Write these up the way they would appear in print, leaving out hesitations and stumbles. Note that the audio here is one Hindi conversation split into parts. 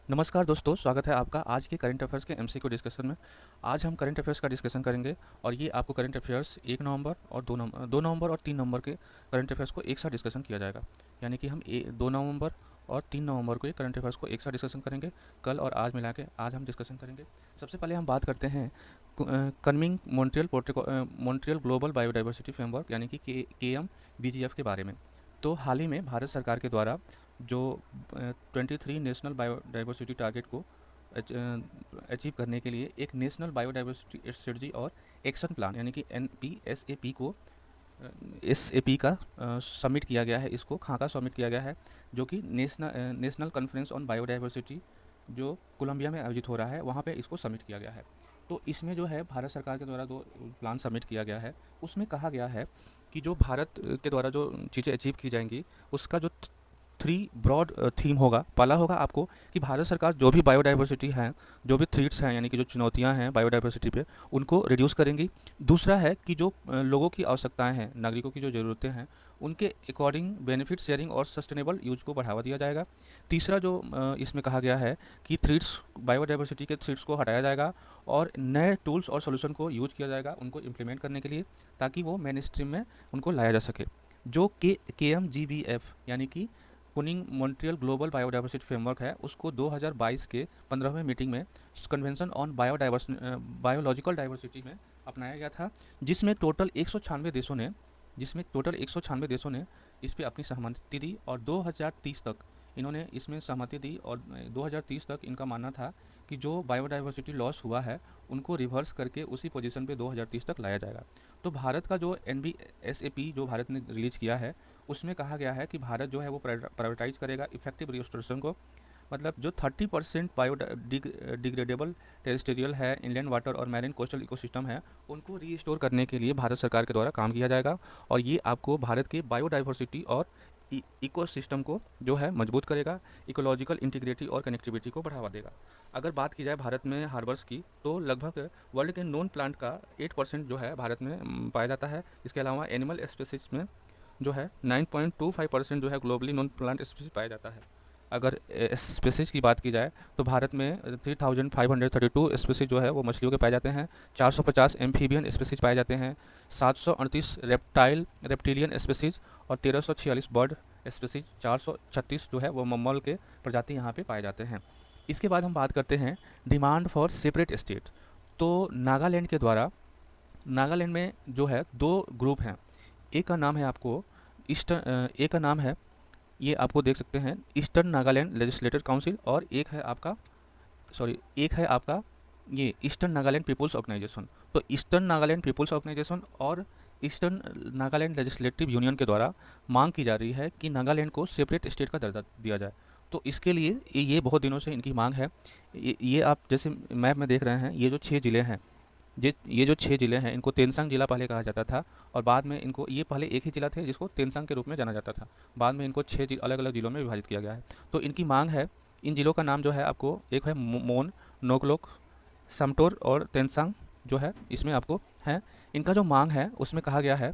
नमस्कार दोस्तों, स्वागत है आपका आज के करंट अफेयर्स के एमसीक्यू डिस्कशन में। आज हम करंट अफेयर्स का डिस्कशन करेंगे और ये आपको करंट अफेयर्स 1 नवंबर और 2 नवंबर और 3 नवंबर के करंट अफेयर्स को एक साथ डिस्कशन किया जाएगा। यानी कि हम 2 नवंबर और 3 नवंबर को ये करंट अफेयर्स को एक साथ डिस्कशन करेंगे। कल और आज मिला के आज हम डिस्कशन करेंगे। सबसे पहले हम बात करते हैं कन्मिंग मॉन्ट्रियल ग्लोबल बायोडाइवर्सिटी फ्रेमवर्क यानी कि KM BGF के बारे में। तो हाल ही में भारत सरकार के द्वारा जो 23 नेशनल बायोडाइवर्सिटी टारगेट को अचीव करने के लिए एक नेशनल बायोडाइवर्सिटी स्ट्रेटजी और एक्शन प्लान यानी कि NPSAP को SAP का सबमिट किया गया है। इसको खाका सबमिट किया गया है, जो कि नेशनल कॉन्फ्रेंस ऑन बायोडाइवर्सिटी जो कोलंबिया में आयोजित हो रहा है, वहाँ पे इसको सबमिट किया गया है। तो इसमें जो है भारत सरकार के द्वारा दो प्लान सबमिट किया गया है। उसमें कहा गया है कि जो भारत के द्वारा जो चीज़ें अचीव की जाएंगी, उसका जो 3 ब्रॉड थीम होगा। पहला होगा आपको कि भारत सरकार जो भी बायोडाइवर्सिटी है, जो भी थ्रेट्स हैं यानी कि जो चुनौतियां हैं बायोडाइवर्सिटी पे, उनको रिड्यूस करेंगी। दूसरा है कि जो लोगों की आवश्यकताएं हैं, नागरिकों की जो ज़रूरतें हैं, उनके अकॉर्डिंग बेनिफिट शेयरिंग और सस्टेनेबल यूज को बढ़ावा दिया जाएगा। तीसरा जो इसमें कहा गया है कि थ्रेट्स बायोडाइवर्सिटी के थ्रेट्स को हटाया जाएगा और नए टूल्स और सोल्यूशन को यूज किया जाएगा उनको इम्प्लीमेंट करने के लिए, ताकि वो मेन स्ट्रीम में उनको लाया जा सके। जो KMGBF यानी कि कुनिंग मॉन्ट्रियल ग्लोबल बायोडाइवर्सिटी फ्रेमवर्क है, उसको 2022 के 15वें मीटिंग में कन्वेंशन ऑन बायोलॉजिकल डाइवर्सिटी में अपनाया गया था, जिसमें टोटल 196 देशों ने इस पे अपनी सहमति दी और 2030 तक इन्होंने इसमें सहमति दी। और 2030 तक इनका मानना था कि जो बायोडाइवर्सिटी लॉस हुआ है, उनको रिवर्स करके उसी पोजीशन पे 2030 तक लाया जाएगा। तो भारत का जो NBSAP जो भारत ने रिलीज़ किया है, उसमें कहा गया है कि भारत जो है वो प्रायोरिटाइज करेगा इफेक्टिव रिस्टोरेशन को। मतलब जो 30% डिग्रेडेबल टेरेस्टेरियल है, इनलैंड वाटर और मैरिन कोस्टल इकोसिस्टम है, उनको रीस्टोर करने के लिए भारत सरकार के द्वारा काम किया जाएगा। और ये आपको भारत के बायोडाइवर्सिटी और इकोसिस्टम को जो है मजबूत करेगा, इकोलॉजिकल इंटीग्रिटी और कनेक्टिविटी को बढ़ावा देगा। अगर बात की जाए भारत में हार्बर्स की, तो लगभग वर्ल्ड के नॉन प्लांट का 8% जो है भारत में पाया जाता है। इसके अलावा एनिमल स्पेसिस में जो है 9.25% जो है ग्लोबली नॉन प्लांट स्पीसीज पाया जाता है। अगर स्पीसीज की बात की जाए तो भारत में 3532 स्पीसीज जो है वो मछलियों के पाए जाते हैं, 450 एम्फीबियन स्पीसीज पाए जाते हैं, 738 रेप्टिलियन स्पीसीज और 1346 बर्ड स्पीसीज, 436 जो है वो मम्मल के प्रजाति यहाँ पे पाए जाते हैं। इसके बाद हम बात करते हैं डिमांड फॉर सेपरेट स्टेट। तो नागालैंड में जो है दो ग्रुप हैं। एक का नाम है आपको एक का नाम है, ये आपको देख सकते हैं, ईस्टर्न नागालैंड लेजिस्लेटिव काउंसिल, और एक है आपका ये ईस्टर्न नागालैंड पीपुल्स ऑर्गेनाइजेशन। तो ईस्टर्न नागालैंड पीपुल्स ऑर्गेनाइजेशन और ईस्टर्न नागालैंड लेजिस्लेटिव यूनियन के द्वारा मांग की जा रही है कि नागालैंड को सेपरेट स्टेट का दर्जा दिया जाए। तो इसके लिए ये बहुत दिनों से इनकी मांग है। ये आप जैसे मैप में देख रहे हैं, ये जो 6 ज़िले हैं, ये जो 6 ज़िले हैं, इनको तेनसंग जिला पहले कहा जाता था। और बाद में इनको, ये पहले एक ही ज़िला थे जिसको तेनसंग के रूप में जाना जाता था। बाद में इनको 6 अलग अलग ज़िलों में विभाजित किया गया है। तो इनकी मांग है, इन ज़िलों का नाम जो है आपको, एक है मोन, नोकलोक, समटोर और तेनसंग जो है इसमें आपको है। इनका जो मांग है उसमें कहा गया है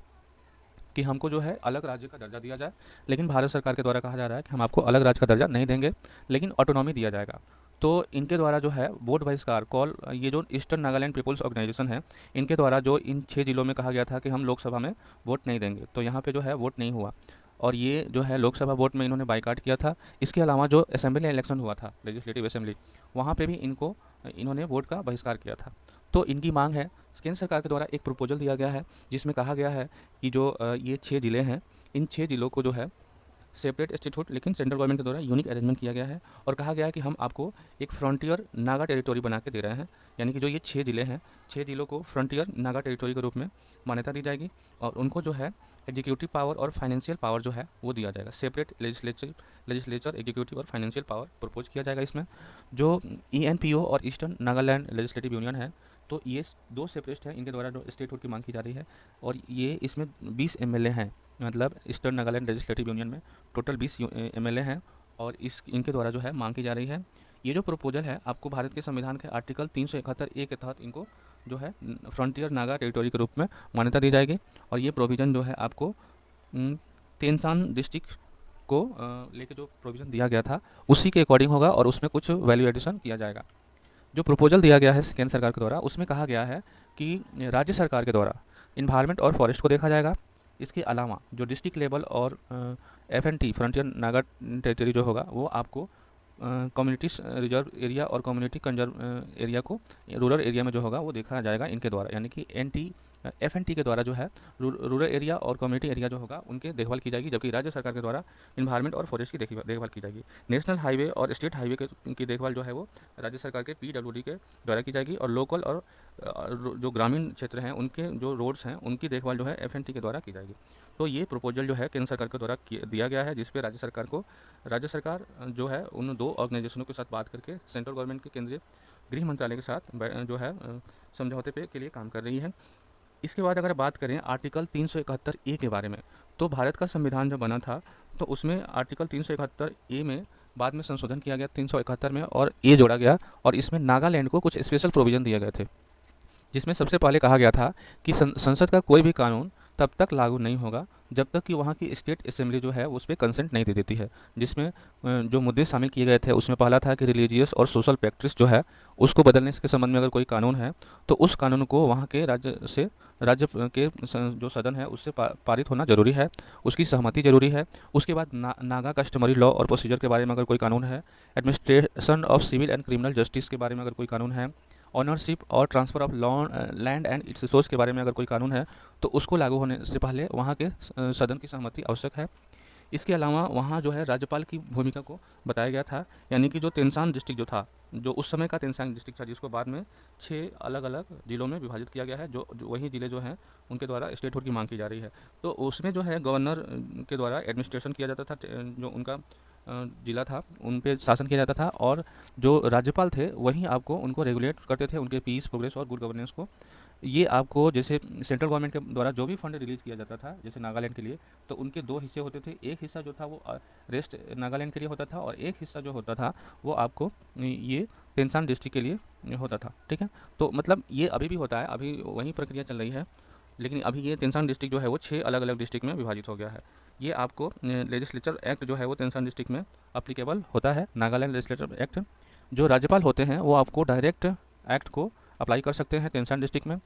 कि हमको जो है अलग राज्य का दर्जा दिया जाए, लेकिन भारत सरकार के द्वारा कहा जा रहा है कि हम आपको अलग राज्य का दर्जा नहीं देंगे, लेकिन ऑटोनॉमी दिया जाएगा। तो इनके द्वारा जो है वोट बहिष्कार कॉल, ये जो ईस्टर्न नागालैंड पीपुल्स ऑर्गेनाइजेशन है, इनके द्वारा जो इन 6 ज़िलों में कहा गया था कि हम लोकसभा में वोट नहीं देंगे, तो यहाँ पे जो है वोट नहीं हुआ। और ये जो है लोकसभा वोट में इन्होंने बाइकाट किया था। इसके अलावा जो असेंबली इलेक्शन हुआ था, लेजिस्लेटिव असेंबली, वहाँ पे भी इन्होंने वोट का बहिष्कार किया था। तो इनकी मांग है, केंद्र सरकार के द्वारा एक प्रपोजल दिया गया है जिसमें कहा गया है कि जो ये 6 ज़िले हैं, इन 6 ज़िलों को जो है सेपरेट स्टेटहुड, लेकिन सेंट्रल गवर्नमेंट के द्वारा यूनिक अरेंजमेंट किया गया है। और कहा गया है कि हम आपको एक फ्रंटियर नागा टेरिटोरी बना के दे रहे हैं। यानी कि जो ये 6 ज़िले हैं, 6 ज़िलों को फ्रंटियर नागा टेरिटोरी के रूप में मान्यता दी जाएगी और उनको जो है एग्जीक्यूटिव पावर और फाइनेंशियल पावर जो है वो दिया जाएगा। सेपरेट लेजिस्लेचर एग्जीक्यूटिव और फाइनेंशियल पावर प्रपोज किया जाएगा इसमें। जो ENPO और ईस्टर्न नागालैंड लेजिस्लेटिव यूनियन है, तो ये दो सेपरेट है, इनके द्वारा जो स्टेटहुड की मांग की जा रही है। और ये इसमें 20 MLA हैं, मतलब ईस्टर्न नागालैंड लेजिस्लेटिव यूनियन में टोटल 20 MLA हैं और इनके द्वारा जो है मांग की जा रही है। ये जो प्रपोजल है आपको भारत के संविधान के आर्टिकल 371A के तहत इनको जो है फ्रंटियर नागा टेरिटोरी के रूप में मान्यता दी जाएगी। और ये प्रोविज़न जो है आपको तेनसान डिस्ट्रिक्ट को लेके जो प्रोविज़न दिया गया था उसी के अकॉर्डिंग होगा और उसमें कुछ वैल्यू एडिशन किया जाएगा। जो प्रपोजल दिया गया है केंद्र सरकार के द्वारा उसमें कहा गया है कि राज्य सरकार के द्वारा इन्वायरमेंट और फॉरेस्ट को देखा जाएगा। इसके अलावा जो डिस्ट्रिक्ट लेवल और FNT फ्रंटियर नागा टेरिटरी जो होगा वो आपको कम्युनिटी रिजर्व एरिया और कम्युनिटी कंजर्व एरिया को रूरल एरिया में जो होगा वो देखा जाएगा इनके द्वारा, यानी कि FNT के द्वारा जो है रूरल एरिया और कम्युनिटी एरिया जो होगा उनके देखभाल की जाएगी, जबकि राज्य सरकार के द्वारा इन्वायरमेंट और फॉरेस्ट की देखभाल की जाएगी। नेशनल हाईवे और स्टेट हाईवे की देखभाल जो है वो राज्य सरकार के PWD के द्वारा की जाएगी और लोकल और जो ग्रामीण क्षेत्र हैं उनके जो रोड्स हैं उनकी देखभाल जो है FNT के द्वारा की जाएगी। तो ये प्रपोजल जो है केंद्र सरकार के द्वारा दिया गया है, जिसपे राज्य सरकार जो है उन दो ऑर्गेनाइजेशनों के साथ बात करके सेंट्रल गवर्नमेंट के केंद्रीय गृह मंत्रालय के साथ जो है समझौते पे के लिए काम कर रही है। इसके बाद अगर बात करें आर्टिकल 371A के बारे में, तो भारत का संविधान जब बना था तो उसमें आर्टिकल 371A में बाद में संशोधन किया गया 371 में और ए जोड़ा गया और इसमें नागालैंड को कुछ स्पेशल प्रोविज़न दिए गए थे, जिसमें सबसे पहले कहा गया था कि संसद का कोई भी कानून तब तक लागू नहीं होगा जब तक कि वहाँ की स्टेट असेंबली जो है उस पर कंसेंट नहीं दे देती है। जिसमें जो मुद्दे शामिल किए गए थे उसमें पहला था कि रिलीजियस और सोशल प्रैक्टिस जो है उसको बदलने के संबंध में अगर कोई कानून है तो उस कानून को वहाँ के राज्य के जो सदन है उससे पारित होना जरूरी है, उसकी सहमति जरूरी है। उसके बाद नागा कस्टमरी लॉ और प्रोसीजर के बारे में अगर कोई कानून है, administration of civil and criminal justice के बारे में अगर कोई कानून है, ऑनरशिप और transfer of land and its resource के बारे में अगर कोई कानून है तो उसको लागू होने से पहले वहाँ के सदन की सहमति आवश्यक है। इसके अलावा वहाँ जो है राज्यपाल की भूमिका को बताया गया था, यानी कि जो तेनसांग डिस्ट्रिक्ट जो था, जो उस समय का तेनसांग डिस्ट्रिक्ट था जिसको बाद में 6 अलग अलग ज़िलों में विभाजित किया गया है, जो वही ज़िले जो हैं उनके द्वारा स्टेटहुड की मांग की जा रही है। तो उसमें जो है गवर्नर के द्वारा एडमिनिस्ट्रेशन किया जाता था, जो उनका ज़िला था उन पे शासन किया जाता था और जो राज्यपाल थे वहीं आपको उनको रेगुलेट करते थे, उनके पीस प्रोग्रेस और गुड गवर्नेंस को। ये आपको जैसे सेंट्रल गवर्नमेंट के द्वारा जो भी फंड रिलीज़ किया जाता था जैसे नागालैंड के लिए, तो उनके 2 हिस्से होते थे। एक हिस्सा जो था वो रेस्ट नागालैंड के लिए होता था और एक हिस्सा जो होता था वो आपको ये तेनसांग डिस्ट्रिक्ट के लिए होता था। ठीक है, तो मतलब ये अभी भी होता है, अभी वही प्रक्रिया चल रही है, लेकिन अभी ये तेनसांग डिस्ट्रिक्ट जो है वो 6 अलग अलग डिस्ट्रिक्ट में विभाजित हो गया है। ये आपको लेजिस्लेचर एक्ट जो है वो तेनसांग डिस्ट्रिक्ट में अप्लीकेबल होता है। नागालैंड लेजिस्लेचर एक्ट, जो राज्यपाल होते हैं वो आपको डायरेक्ट एक्ट को अप्लाई कर सकते हैं तेनसांग डिस्ट्रिक्ट में।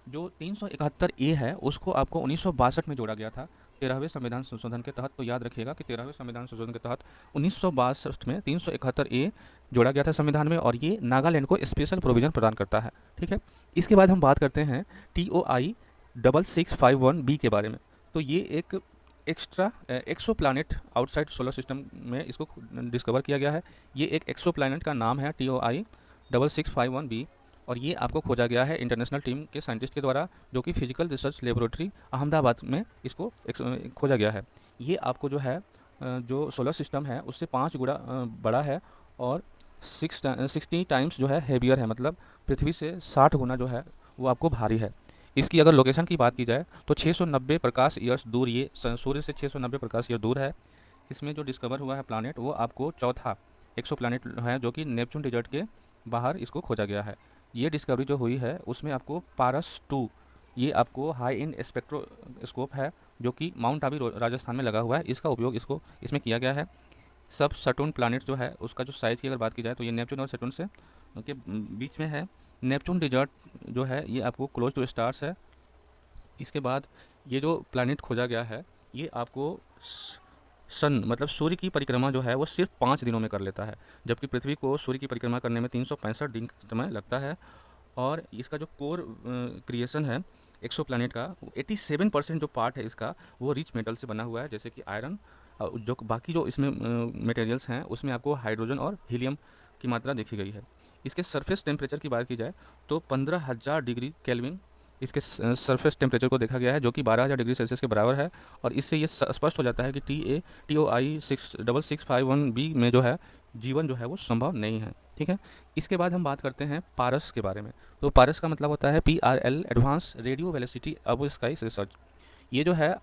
जो 371A है उसको आपको 1962 में जोड़ा गया था 13वें संविधान संशोधन के तहत। तो याद रखिएगा कि 13वें संविधान संशोधन के तहत 1962 में 371A जोड़ा गया था संविधान में और ये नागालैंड को स्पेशल प्रोविज़न प्रदान करता है। ठीक है, इसके बाद हम बात करते हैं TOI 6651B के बारे में। तो ये एक एक्सो प्लानट आउटसाइड सोलर सिस्टम में इसको डिस्कवर किया गया है। ये एक एक्सो प्लानट का नाम है TOI 6651B और ये आपको खोजा गया है इंटरनेशनल टीम के साइंटिस्ट के द्वारा, जो कि फिजिकल रिसर्च लेबोरेटरी अहमदाबाद में इसको खोजा गया है। ये आपको जो है जो सोलर सिस्टम है उससे 5 गुना बड़ा है और 60 टाइम्स जो है हेवियर है, मतलब पृथ्वी से 60 गुना जो है वो आपको भारी है। इसकी अगर लोकेशन की बात की जाए तो 690 प्रकाश ईयर्स दूर, ये सूर्य से 690 प्रकाश ईयर दूर है। इसमें जो डिस्कवर हुआ है प्लानट वो आपको चौथा एक्सो प्लानट है, जो कि नेपच्यून डिजर्ट के बाहर इसको खोजा गया है। ये डिस्कवरी जो हुई है उसमें आपको पारस 2, ये आपको हाई एंड स्पेक्ट्रोस्कोप है जो कि माउंट आबू राजस्थान में लगा हुआ है, इसका उपयोग इसमें किया गया है। सब सटर्न प्लानट जो है उसका जो साइज़ की अगर बात की जाए तो ये नेपच्यून और सटर्न से के बीच में है। नेपच्यून डिजर्ट जो है ये आपको क्लोज टू स्टार्स है। इसके बाद ये जो प्लानट खोजा गया है ये आपको सन मतलब सूर्य की परिक्रमा जो है वो सिर्फ 5 दिनों में कर लेता है, जबकि पृथ्वी को सूर्य की परिक्रमा करने में 365 दिन समय लगता है। और इसका जो कोर क्रिएशन है एक्सो प्लानट का 87% जो पार्ट है इसका वो रिच मेटल से बना हुआ है, जैसे कि आयरन। जो बाकी जो इसमें मटेरियल्स हैं उसमें आपको हाइड्रोजन और हीलियम की मात्रा देखी गई है। इसके सरफेस टेम्परेचर की बात की जाए तो 15,000 डिग्री केल्विन इसके सरफेस टेम्परेचर को देखा गया है, जो कि 12,000 डिग्री सेल्सियस के बराबर है। और इससे ये स्पष्ट हो जाता है कि TOI 6651B में जो है जीवन जो है वो संभव नहीं है। ठीक है, इसके बाद हम बात करते हैं पारस के बारे में। तो पारस का मतलब होता है PRL एडवांस रेडियो वेलोसिटी अब स्काई रिसर्च। ये जो है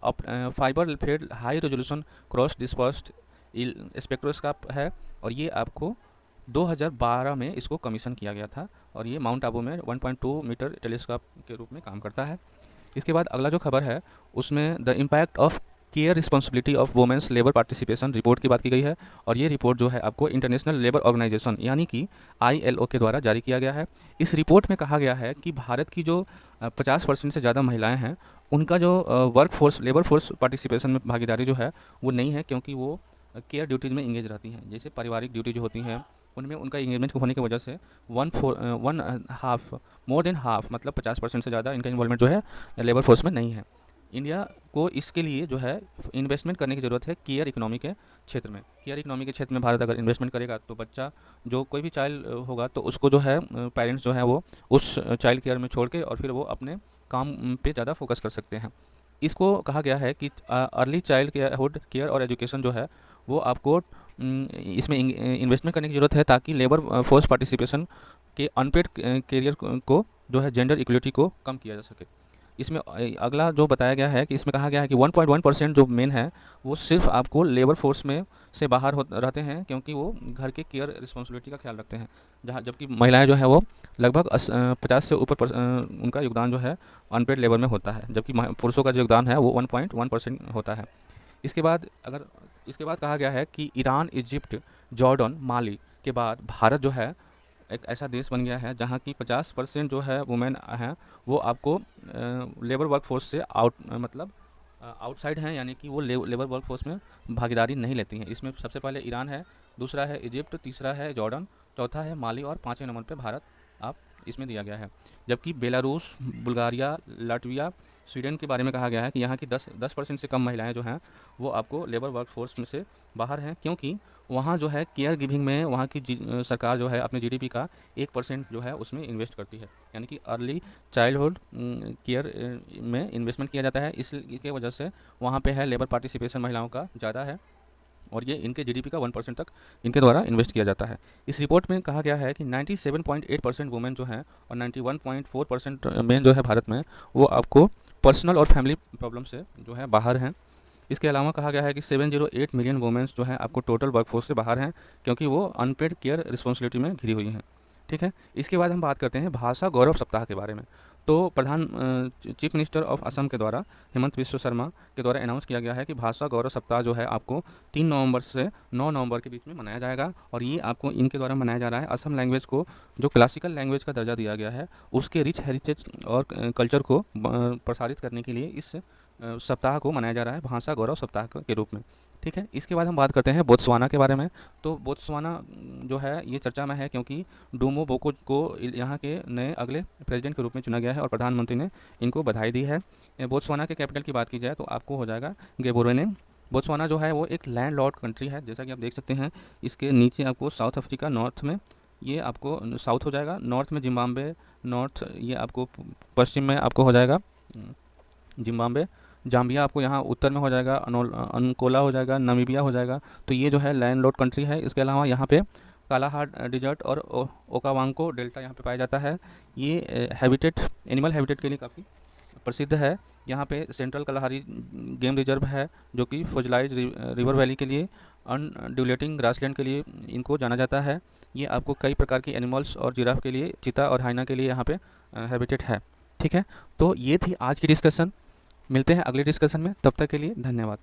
fibre fed high resolution cross dispersed spectroscope है और ये आपको 2012 में इसको कमीशन किया गया था और ये माउंट आबू में 1.2 मीटर टेलीस्कोप के रूप में काम करता है। इसके बाद अगला जो खबर है उसमें the impact of care responsibility of women's labour participation report की बात की गई है, और ये रिपोर्ट जो है आपको इंटरनेशनल लेबर ऑर्गेनाइजेशन यानी कि ILO के द्वारा जारी किया गया है। इस रिपोर्ट में कहा गया है कि भारत की जो 50% से ज़्यादा महिलाएं हैं, उनका जो work force labour force participation में भागीदारी जो है वो नहीं है, क्योंकि वो केयर ड्यूटीज़ में इंगेज रहती हैं। जैसे पारिवारिक ड्यूटी जो होती हैं उनमें उनका इंगेजमेंट होने की वजह से one half more than half मतलब 50% से ज़्यादा इनका इन्वॉल्वमेंट जो है लेबर फोर्स में नहीं है। इंडिया को इसके लिए जो है इन्वेस्टमेंट करने की ज़रूरत है केयर इकोनॉमी के क्षेत्र में। केयर इकोनॉमी के क्षेत्र में भारत अगर इन्वेस्टमेंट करेगा तो बच्चा जो कोई भी चाइल्ड होगा तो उसको जो है पेरेंट्स जो है वो उस चाइल्ड केयर में छोड़ के और फिर वो अपने काम पे ज़्यादा फोकस कर सकते हैं। इसको कहा गया है कि अर्ली चाइल्ड केयरहुड केयर और एजुकेशन जो है वो आपको इसमें इन्वेस्टमेंट करने की ज़रूरत है, ताकि लेबर फोर्स पार्टिसिपेशन के अनपेड कैरियर को जो है जेंडर इक्वलिटी को कम किया जा सके। इसमें अगला जो बताया गया है कि इसमें कहा गया है कि 1.1% जो मेन है वो सिर्फ आपको लेबर फोर्स में से बाहर रहते हैं, क्योंकि वो घर के केयर रिस्पॉन्सिबिलिटी का ख्याल रखते हैं, जहाँ जबकि महिलाएं जो है वो लगभग 50 से ऊपर उनका योगदान जो है अनपेड लेबर में होता है, जबकि पुरुषों का जो योगदान है वो 1.1% होता है। इसके बाद कहा गया है कि ईरान, इजिप्ट, जॉर्डन, माली के बाद भारत जो है एक ऐसा देश बन गया है जहाँ की 50% जो है वुमेन हैं वो आपको लेबर वर्क फोर्स से मतलब आउटसाइड हैं, यानी कि वो लेबर वर्क फोर्स में भागीदारी नहीं लेती हैं। इसमें सबसे पहले ईरान है, दूसरा है इजिप्ट, तीसरा है जॉर्डन, चौथा है माली और पाँचवें नंबर पे भारत आप इसमें दिया गया है। जबकि बेलारूस, बुल्गारिया, लाटविया, स्वीडन के बारे में कहा गया है कि यहाँ की 10% से कम महिलाएं जो हैं वो आपको लेबर वर्क फोर्स में से बाहर हैं, क्योंकि वहाँ जो है केयर गिविंग में वहाँ की सरकार जो है अपने GDP का 1% जो है उसमें इन्वेस्ट करती है, यानी कि अर्ली चाइल्डहुड केयर में इन्वेस्टमेंट किया जाता है। इसकी वजह से वहाँ पे है लेबर पार्टिसिपेशन महिलाओं का ज़्यादा है, और ये इनके GDP का 1% तक इनके द्वारा इन्वेस्ट किया जाता है। इस रिपोर्ट में कहा गया है कि 97.8% वुमेन जो हैं और 91.4% मेन जो है भारत में वो आपको पर्सनल और फैमिली प्रॉब्लम से जो है बाहर हैं। इसके अलावा कहा गया है कि 708 मिलियन वुमेन्स जो हैं आपको टोटल वर्कफोर्स से बाहर हैं, क्योंकि वो अनपेड केयर रिस्पॉन्सिबिलिटी में घिरी हुई हैं। ठीक है, इसके बाद हम बात करते हैं भाषा गौरव सप्ताह के बारे में। तो चीफ मिनिस्टर ऑफ असम के द्वारा हेमंत बिस्व शर्मा के द्वारा अनाउंस किया गया है कि भाषा गौरव सप्ताह जो है आपको 3 नवंबर से 9 नवंबर के बीच में मनाया जाएगा, और ये आपको इनके द्वारा मनाया जा रहा है असम लैंग्वेज को जो क्लासिकल लैंग्वेज का दर्जा दिया गया है उसके रिच हेरिटेज और कल्चर को प्रसारित करने के लिए इस सप्ताह को मनाया जा रहा है भाषा गौरव सप्ताह के रूप में। ठीक है, इसके बाद हम बात करते हैं बोत्सवाना के बारे में। तो बोत्सवाना जो है ये चर्चा में है, क्योंकि डूमो बोको को यहाँ के नए अगले प्रेसिडेंट के रूप में चुना गया है और प्रधानमंत्री ने इनको बधाई दी है। बोत्सवाना के कैपिटल की बात की जाए तो आपको हो जाएगा गेबोरेने। बोत्सवाना जो है वो एक लैंड लॉर्ड कंट्री है, जैसा कि आप देख सकते हैं इसके नीचे आपको साउथ अफ्रीका, नॉर्थ में ये आपको साउथ हो जाएगा, नॉर्थ में जिम्बाब्वे, नॉर्थ ये आपको पश्चिम में आपको हो जाएगा जिम्बाब्वे, जाम्बिया आपको यहाँ उत्तर में हो जाएगा, अंकोला हो जाएगा, नामीबिया हो जाएगा। तो ये जो है लैंड लॉर्ड कंट्री है। इसके अलावा यहाँ पे कालाहाट डिजर्ट और ओकावांको डेल्टा यहाँ पे पाया जाता है। ये एनिमल हैबिटेट के लिए काफ़ी प्रसिद्ध है। यहाँ पे सेंट्रल कलाहारी गेम रिजर्व है, जो कि फोजलाइज रिवर वैली के लिए, अनड्यूलेटिंग ग्रासलैंड के लिए इनको जाना जाता है। ये आपको कई प्रकार की एनिमल्स और जिराफ के लिए, चीता और हाइना के लिए यहाँ पे हैबिटेट है। ठीक है, तो ये थी आज की डिस्कशन। मिलते हैं अगले डिस्कशन में, तब तक के लिए धन्यवाद।